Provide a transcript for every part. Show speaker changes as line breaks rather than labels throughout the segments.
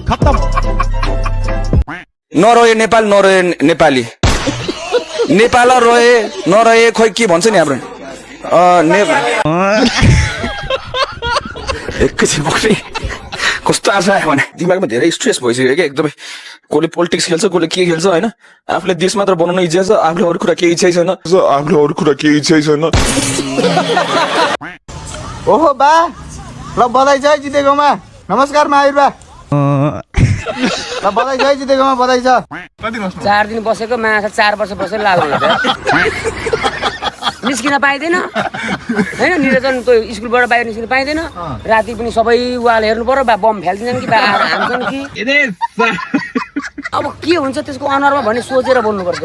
खत्म।
नरहे नेपाल नरहे नेपाली, नेपाल रहे नरहे खोइ के भन्छ नि हाम्रो एकैछिन बक्सी कस्तो आशा आयो भने दिमागमा धेरै स्ट्रेस भइसक्यो क्या एकदमै। कसले पोलिटिक्स खेल्छ कसले के खेल्छ होइन। आफूले देश मात्र बनाउन इच्छा छ, आफूले अरू कुरा केही इच्छै छैन।
ओहो बा ल बधाई छ है जितेकोमा। नमस्कार महावीर बा। ल बधाई छ है जितेकोमा, बधाई छ।
4 दिन बसेको माछा 4 वर्ष बसेर लाग्नु निस्किन पाइँदैन होइन। निर्वाचन त्यो स्कुलबाट बाहिर निस्किन पाइँदैन। राति पनि सबै वाल हेर्नु पर्यो, बा बम फ्याल्दिन्छन् कि बा हान्छन् कि। अब के हुन्छ त्यसको अनुहारमा भन्ने सोचेर बोल्नुपर्छ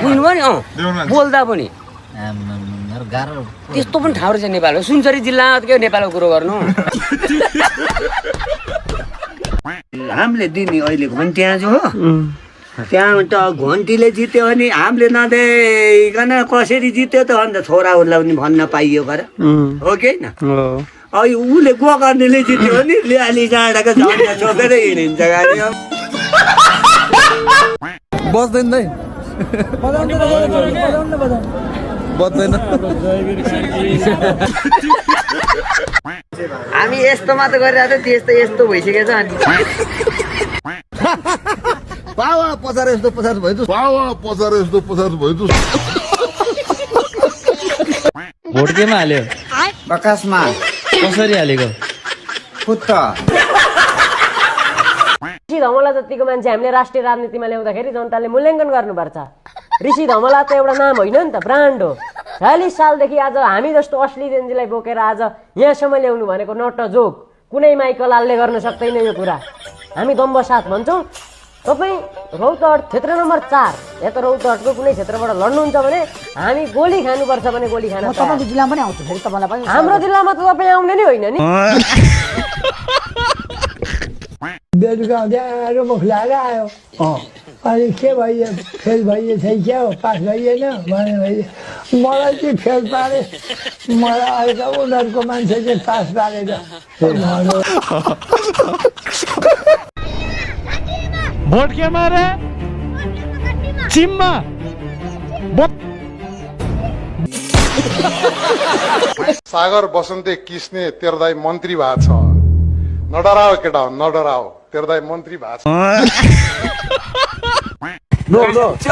बुझ्नु भयो नि। बोल्दा पनि त्यस्तो पनि ठाउँ रहेछ नेपाल। सुनसरी जिल्लामा के नेपालको कुरो गर्नु।
हामीले दिने अहिलेको पनि त्यहाँ जो हो। त्यहाँ त घन्टीले जित्यो भने हामीले नदेखिकन कसरी जित्यो त अन्त छोराहरूलाई पनि भन्न पाइयो गर हो कि होइन। अब उसले गो गर्नेले जित्यो भने लिहाली जाँडाको झन्डा छोपेर हिँडिन्छ गाडी।
बस्दैन नै बस्दैन।
हामी यस्तो मात्र गरिरहेको थियो, त्यस्तो यस्तो भइसकेछ। अनि
पावा पचार यस्तो पचास भयो।
भोट केमा हाल्यो?
प्रकाशमा।
कसरी हालेको?
फुत्त
ऋषि धमला जतिको मान्छे हामीले राष्ट्रिय राजनीतिमा ल्याउँदाखेरि जनताले मूल्याङ्कन गर्नुपर्छ। ऋषि धमला त एउटा नाम होइन नि त, ब्रान्ड हो। 40 सालदेखि आज हामी जस्तो असली जेन्जीलाई बोकेर आज यहाँसम्म ल्याउनु भनेको नटजोक कुनै माइकलालले गर्न सक्दैन यो कुरा। हामी दम्ब साथ भन्छौँ। तपाईँ रौतहट क्षेत्र नम्बर 4 या त रौतहटको कुनै क्षेत्रबाट लड्नुहुन्छ भने हामी गोली खानुपर्छ भने गोली खान
तपाईँको जिल्लामा पनि आउँछ फेरि तपाईँलाई पनि।
हाम्रो जिल्लामा त तपाईँ आउने नै होइन नि।
बेलुका ड्यारो मुख लगाएर आयो। अनि के भइयो, फेल भइएछ क्या हो, पास भइएन भने भइयो। मलाई चाहिँ फेल पारे, मलाई अहिले उनीहरूको मान्छे चाहिँ पास पारेर।
भोट केमा रे? चिममा।
सागर बसन्ते किस्ने तेरो दाइ मन्त्री भएको छ। नडराओ केटा, नडराओ, तेरो दाइ मन्त्री भएको छ।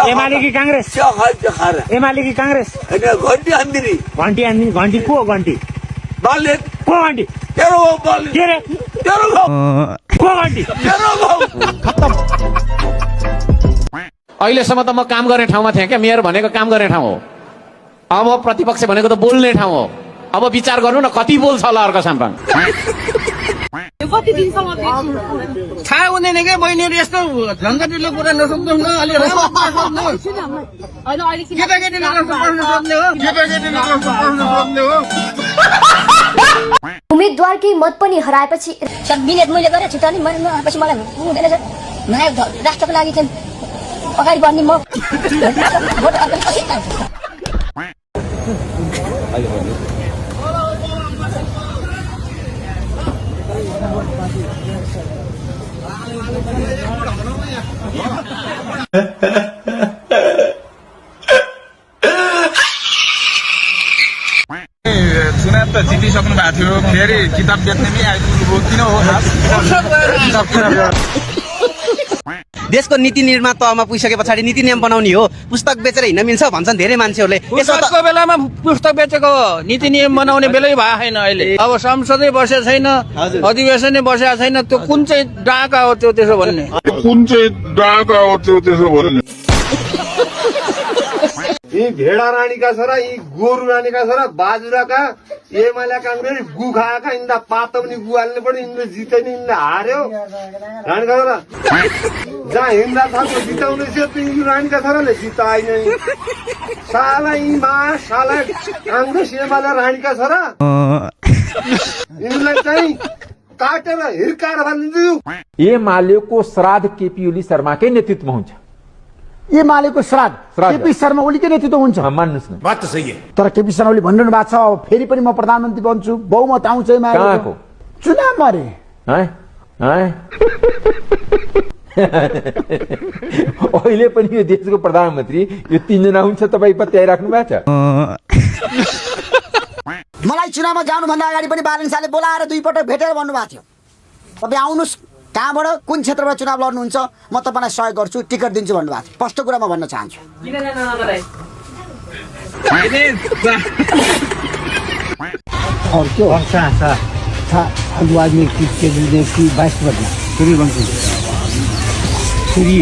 एमाले कि काङ्ग्रेस? एमाले कि काङ्ग्रेस?
घन्टी हान्दिनी।
घन्टी हान्दिनी? घन्टी को घन्टी?
बालले
को घन्टी?
तेरो गाउँ बालले।
के रे?
तेरो गाउँ
को घन्टी?
तेरो गाउँ।
खत्म। अहिलेसम्म त म काम गर्ने ठाउँमा थिएँ क्या। मेयर भनेको काम गर्ने ठाउँ हो। अब प्रतिपक्ष भनेको त बोल्ने ठाउँ हो। अब विचार गर्नु न कति बोल्छ होला अर्को साम्पाङ।
थाहा हुँदैन क्या बहिनीहरू, यस्तो झन्झटिलो कुरा नसोध्नु न। अलि केटाकेटीले कस्तो प्रश्न सोध्ने हो, केटाकेटीले कस्तो प्रश्न सोध्ने हो।
उम्मेदवारकै मत पनि हराएपछि मिनेट मैले गरेँ छिटो नि पछि मलाई हुँदैन छ। नायक राष्ट्रको लागि चाहिँ अगाडि बढ्ने म
चुनाव त जितिसक्नु भएको थियो, फेरि किताब बेच्नेमै आइपुग्नु किन हो?
देशको नीति निर्माण तहमा पुगिसके पछाडि नीति नियम बनाउने हो। पुस्तक बेचेर हिँड्न मिल्छ भन्छन् धेरै मान्छेहरूले।
पुस्तकको बेलामा पुस्तक बेचेको हो, नीति नियम बनाउने बेलै भएको छैन अहिले। अब संसदै बसेको छैन, अधिवेशनै बसेको छैन। त्यो कुन चाहिँ डाका हो त्यो त्यसो भन्ने?
यी भेडा रानीका छोरा, यी गोरु रानीका छोरा, बाजुराका एमाले काङ्ग्रेस गु खाएका। यिनलाई पातो पनि गु हाल्नु पर्यो। यिनले जिते नि, यिनले हार्यो। रानीका छोरा जहाँ हिँड्दा थाल्यो जिताउने थियो, त्यो रानीका छोराले जिताएन। साला यी मा साला काङ्ग्रेस एमाले रानीका छोरा यिनलाई चाहिँ काटेर हिर्काएर भनिदिन्छु।
एमालेको श्राद्ध केपी ओली शर्माकै नेतृत्वमा हुन्छ।
एमालेको श्राद्ध केपी शर्मा ओलीकै नेतृत्व हुन्छ
मान्नुहोस् न
बात त सही है
तर केपी शर्मा ओली भनिरहनु भएको छ अब फेरि पनि म प्रधानमन्त्री बन्छु बहुमत आउँछ
कहाँको?
चुनावमा रे
अहिले पनि यो देशको प्रधानमन्त्री यो 3 जना हुन्छ तपाईँ पत्याइराख्नु भएको छ
मलाई चुनावमा जानुभन्दा अगाडि पनि बालन शाहले बोलाएर 2 पटक भेटेर भन्नुभएको थियो तपाईँ आउनुहोस् कहाँबाट कुन क्षेत्रमा चुनाव लड्नुहुन्छ म तपाईँलाई सहयोग गर्छु टिकट दिन्छु भन्नुभएको थियो स्पष्ट कुरा म भन्न चाहन्छु
और क्यों था अगुवाज में की 22 बदला पूरी बंकी पूरी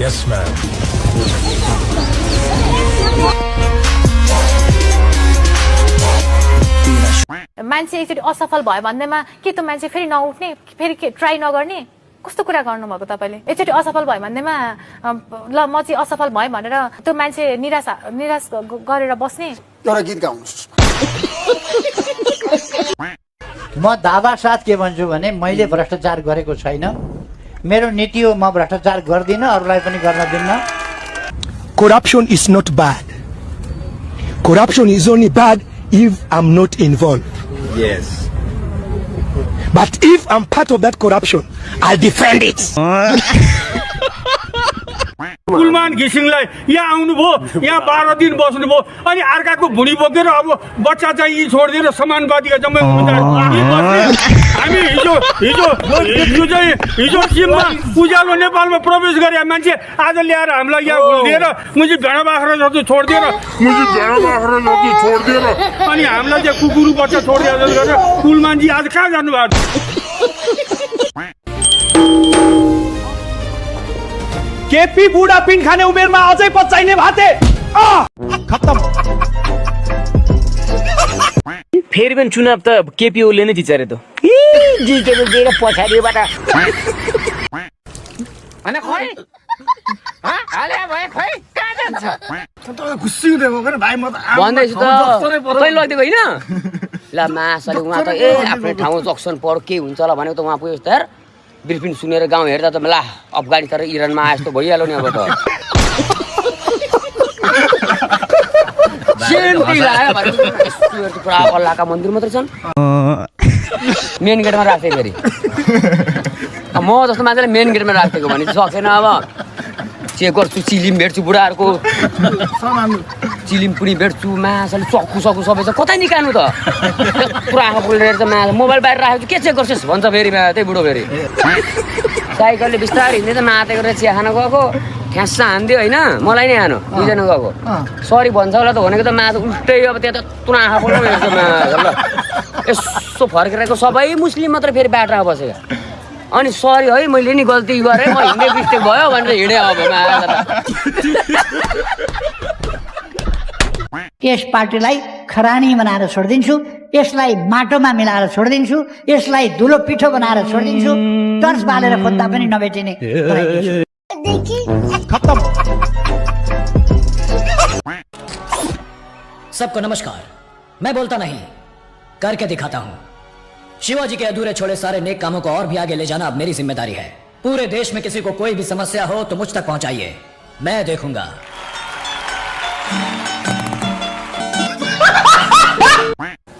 यस मैम
मान्छे एकचोटि असफल भयो भन्दैमा के त मान्छे फेरि नउठ्ने फेरि ट्राई नगर्ने कस्तो कुरा गर्नुभएको तपाईँले एकचोटि असफल भयो भन्दैमा ल म चाहिँ असफल भएँ भनेर त्यो मान्छे निराश गरेर बस्ने
एउटा गीत गाउनुहोस्
म दावा साथ के भन्छु भने मैले भ्रष्टाचार गरेको छैन मेरो नीति हो म भ्रष्टाचार गर्दिनँ अरूलाई पनि गर्न दिन्न
corruption is not bad corruption is only bad if I'm not involved
Yes.
but if I'm part of that corruption I'll defend it
Kulman घिसिङलाई यहाँ आउनुभयो यहाँ 12 दिन बस्नुभयो अनि अर्काको भुँडी बोकेर अब बच्चा चाहिँ यी छोडिदिएर समानुपातिका जम्मै हामी हिजो सिममा उज्यालो नेपालमा प्रवेश गरे मान्छे आज ल्याएर हामीलाई यहाँ घुलिदिएर मुझे भेडा बाख्रा जस्तो छोडिदिएर अनि हामीलाई चाहिँ कुकुरु बच्चा छोडिदिएर गरेर कुलमानजी आज कहाँ जानुभएको
केपी बुढा पिन खाने उमेरमा अझै पचाइने भाते खत्तम
फेरि पनि चुनाव त केपी ओलीले नै जित्छ रे त
जितेको दिएर पछाडिबाट
अनि खोइ हाले भए खोइ कहाँ जान्छ
भन्दैछु त तै लगिदिएको होइन ल मासले उहाँ त आफ्नो ठाउँ जक्सन पढ के हुन्छ होला भनेको त उहाँ पुगेछ त यार ब्रिफिङ सुनेर गाउँ हेर्दा त ला अफगानिस्तान र इरानमा आए जस्तो भइहाल्यो नि अब त पुरा अल्लाहका मन्दिर मात्रै छन् मेन गेटमा राख्थे फेरि म जस्तो मान्छेले मेन गेटमा राखिदिएको भने सकेन अब चेक गर्छु चिलिम भेट्छु बुढाहरूको चिलिम पनि भेट्छु मासले चक्कु सक्कु सबै छ कतै निकाल्नु त पुरा आँखा पुलेर चाहिँ माछा मोबाइल बाहिर राखेको के चेक गर्छस् भन्छ फेरि त्यही बुढो फेरि साइकलले बिस्तारै हिँड्दै त माते गरेर चिया खान गएको ठ्यास्सा हान्दियो होइन मलाई नै हानो 2 जना गएको सरी भन्छ होला त भनेको त माछा उल्टै अब त्यहाँ त पुरा आँखा पुलेर हेर्छ माछा ल यसो फर्केर सबै मुस्लिम मात्रै फेरि बाटोमा बसेका अनि सरी है मैले नि गल्ती गरेँ म हिँड्ने मिस्टेक भयो भनेर हिँडेँ अब
यस पार्टीलाई खरानी बनाएर छोडिदिन्छु यसलाई माटोमा मिलाएर छोडिदिन्छु यसलाई धुलो पिठो बनाएर छोडिदिन्छु टर्च बालेर खोज्दा पनि नभेटिने
खत्तम
सबको नमस्कार मैं बोलता नहीं करके दिखाता हूँ शिवाजी के अधूरे छोड़े सारे नेक कामों को और भी आगे ले जाना अब मेरी जिम्मेदारी है पूरे देश में किसी को कोई भी समस्या हो तो मुझ तक पहुंचाइए मैं देखूंगा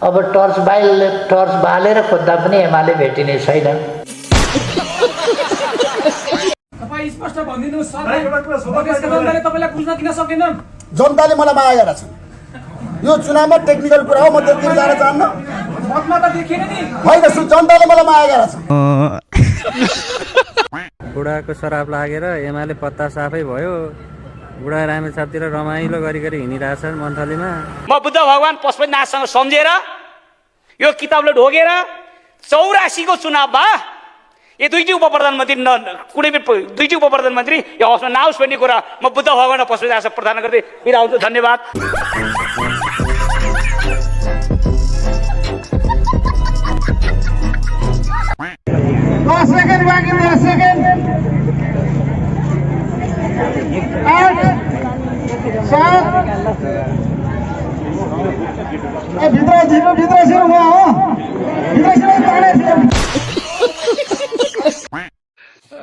अब टर्च बालेर खोज्दा पनि एमाले भेटिने छैन
जनताले मलाई माया गरेका छन् यो चुनावमा टेक्निकल कुरा हो म त्यति जान चाहन्न होइन जनताले मलाई माया गरेका छन्
बुढाको शराब लागेर एमाले पत्ता साफै भयो बुढा रामेछापतिर रमाइलो गरी हिँडिरहेछन् मन्थलीमा
म बुद्ध भगवान पशुपतिनाथसँग सम्झेर यो किताबले ढोगेर 84 को चुनावमा यो दुईटी उप प्रधानमन्त्री कुनै पनि दुईटी उप प्रधानमन्त्री यो हाउसमा नआओस् भन्ने कुरा म बुद्ध भगवान र पशुपतिनाथसँग प्रार्थना गर्दै बिदा हुन्छु धन्यवाद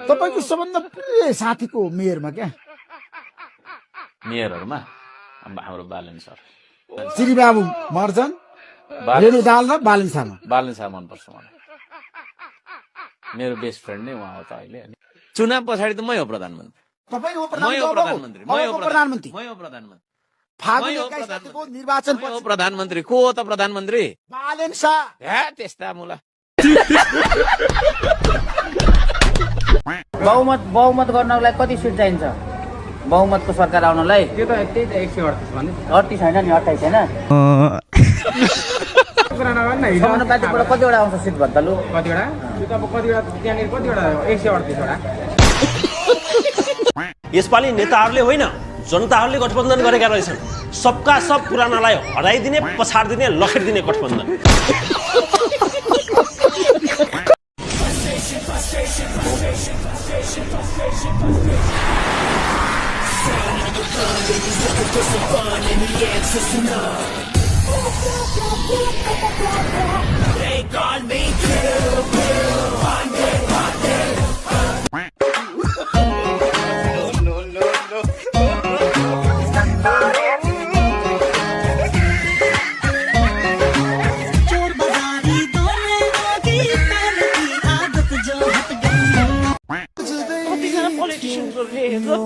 तपाईँको सबभन्दा प्रिय साथीको मेयरमा क्या
मेयरहरूमा हाम्रो बालन सर
श्रीबाबु मर्जन रेणु दाल र बालन शर्मा
मनपर्छ मलाई मेरो बेस्ट फ्रेन्ड नै उहाँ हो त अहिले चुनाव पछाडि त मै हो प्रधानमन्त्री
तपाईँ हो
मै हो प्रधानमन्त्री
प्रधानमन्त्री
मै हो प्रधानमन्त्री
फागुन 21 गतेको निर्वाचन
मै हो प्रधानमन्त्री को हो त प्रधानमन्त्री
बालन शाह
हे त्यस्ता मुला
बहुमत गर्नलाई कति सिट चाहिन्छ बहुमतको सरकार आउनलाई
त्यो त त्यही त 138 भन्ने
38 होइन नि 28 होइन
कुरा नगर्न न
समानुपातिकबाट कतिवटा आउँछ सिट भन्दा लु
कतिवटा त्यो त अब कतिवटा त्यहाँनिर कतिवटा 138 वटा
यसपालि नेताहरूले होइन जनताहरूले गठबन्धन गरेका रहेछन् सबका सब पुरानालाई हराइदिने पछाडिदिने लखेटिदिने गठबन्धन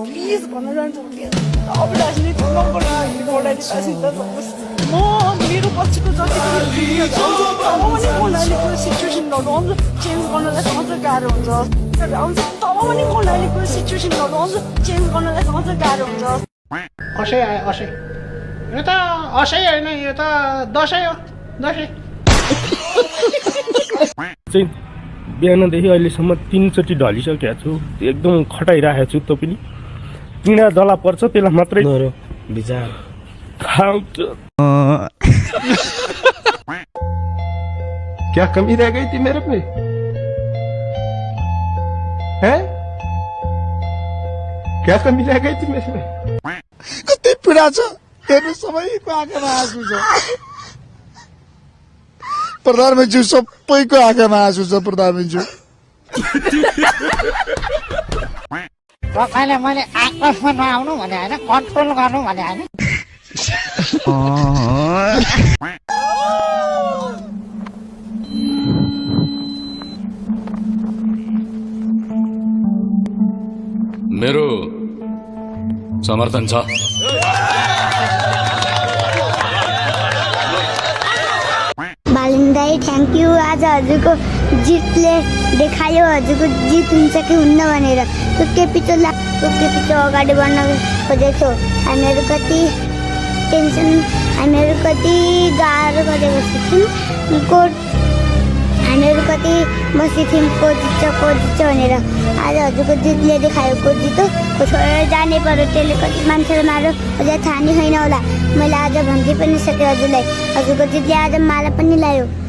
प्लिज भन्न चाहन्छु अब राजनीति म मेरो पछिको जति पनि मोलालीको सिचुएसनहरू आउँछ चेन्ज गर्नलाई समझ गाह्रो हुन्छ आउँछ तब पनि मोलालीको सिचुएसनहरू आउँछ चेन्ज गर्नलाई समझ गाह्रो हुन्छ
असै आयो असै यो त असै होइन यो त दसैँ हो दसैँ
चाहिँ बिहानदेखि अहिलेसम्म 3 चोटि ढलिसकेको छु एकदम खटाइरहेको छु त पनि किना जला पर्छ त्यसलाई मात्रै विचार
क्या कमी रह गई थी मेरे पे है क्या कमी रह गई थी मेरे में
कति पीडा छ हेर्नु सबैको आँखामा आँसु छ प्रधानमन्त्री सबैको आँखामा आँसु छ प्रधानमन्त्री
तपाईँले मैले आकाशमा नआउनु भने होइन कन्ट्रोल गर्नु भने होइन
मेरो समर्थन छ
बालन दाई थ्याङ्क यू आज हजुरको जितले देखायो हजुरको जित हुन्छ कि हुन्न भनेर टुक्के पिछो अगाडि बढ्न खोजेको छौँ हामीहरू कति टेन्सन हामीहरू कति गाह्रो गरेको थियौँ हामीहरू कति बसेको थियौँ को जित्छ भनेर आज हजुरको जितले देखायो को जितो को छोडेर जानै पर्यो त्यसले कति मान्छेहरू मार्यो अझै थाहा नै छैन होला मैले आज भनिदिइ पनि सकेँ हजुरलाई हजुरको जितले आज माला पनि लायो